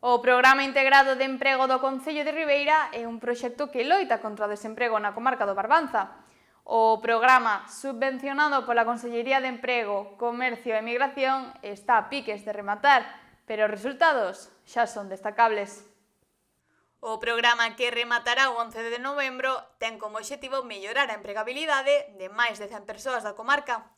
O Programa Integrado de Emprego do Concello de Ribeira é un proxecto que loita contra o desemprego na comarca do Barbanza. O programa, subvencionado pola Consellería de Emprego, Comercio e Migración, está a piques de rematar, pero os resultados xa son destacables. O programa, que rematará o 11 de novembro, ten como obxectivo mellorar a empregabilidade de máis de 100 persoas da comarca.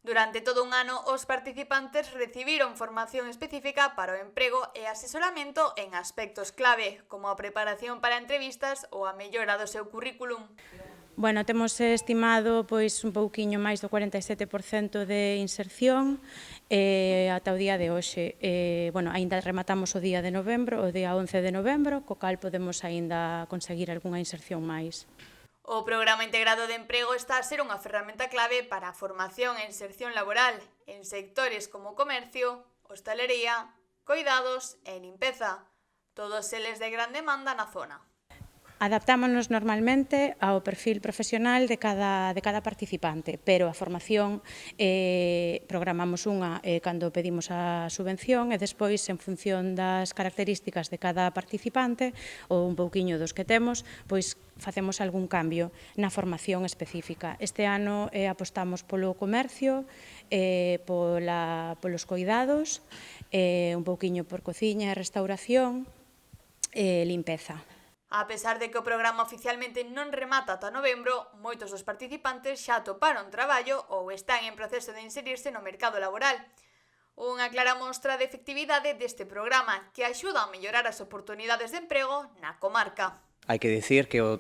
Durante todo un ano, os participantes recibiron formación específica para o emprego e asesoramento en aspectos clave, como a preparación para entrevistas ou a mellora do seu currículum. Bueno, temos estimado un pouquiño máis do 47% de inserción ata o día de hoxe. Aínda rematamos o día de novembro, o día 11 de novembro, co cal podemos aínda conseguir algunha inserción máis. O Programa Integrado de Emprego está a ser unha ferramenta clave para a formación e inserción laboral en sectores como comercio, hostalería, coidados e limpeza, todos eles de gran demanda na zona. Adaptámonos normalmente ao perfil profesional de cada participante, pero a formación programamos unha cando pedimos a subvención e despois, en función das características de cada participante ou un pouquiño dos que temos, pois facemos algún cambio na formación específica. Este ano apostamos polo comercio, polos coidados, un pouquiño por cociña e restauración e limpeza. A pesar de que o programa oficialmente non remata ata novembro, moitos dos participantes xa atoparon traballo ou están en proceso de inserirse no mercado laboral. Unha clara mostra de efectividade deste programa que axuda a mellorar as oportunidades de emprego na comarca. Hai que dicir que o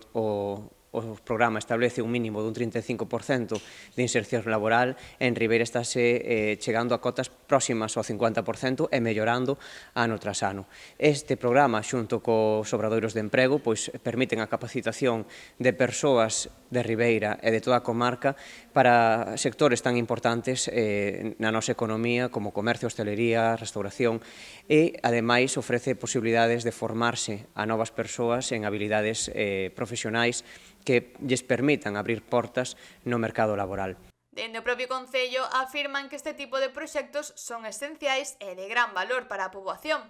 programa establece un mínimo dun 35% de inserción laboral. En Ribeira estáse chegando a cotas próximas ao 50% e mellorando ano tras ano. Este programa, xunto cos obradoiros de emprego, permiten a capacitación de persoas de Ribeira e de toda a comarca para sectores tan importantes na nosa economía como comercio, hostelería, restauración e, ademais, ofrece posibilidades de formarse a novas persoas en habilidades profesionais que lles permitan abrir portas no mercado laboral. Dende o propio Concello afirman que este tipo de proxectos son esenciais e de gran valor para a poboación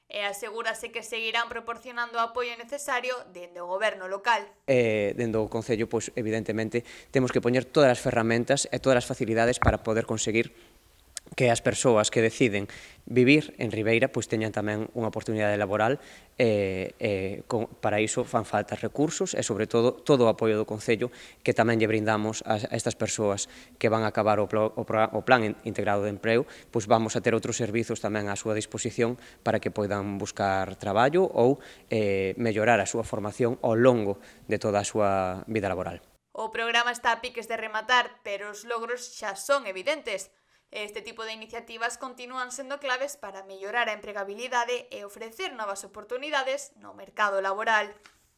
e asegúrase que seguirán proporcionando o apoio necesario dende o goberno local. Dende o Concello, evidentemente, temos que poñer todas as ferramentas e todas as facilidades para poder conseguir que as persoas que deciden vivir en Ribeira teñan tamén unha oportunidade laboral para iso fan falta recursos e, sobre todo o apoio do Concello que tamén lle brindamos a estas persoas que van a acabar o Plan Integrado de Emprego. Vamos a ter outros servizos tamén á súa disposición para que poidan buscar traballo ou mellorar a súa formación ao longo de toda a súa vida laboral. O programa está a piques de rematar, pero os logros xa son evidentes. Este tipo de iniciativas continúan sendo claves para mellorar a empregabilidade e ofrecer novas oportunidades no mercado laboral.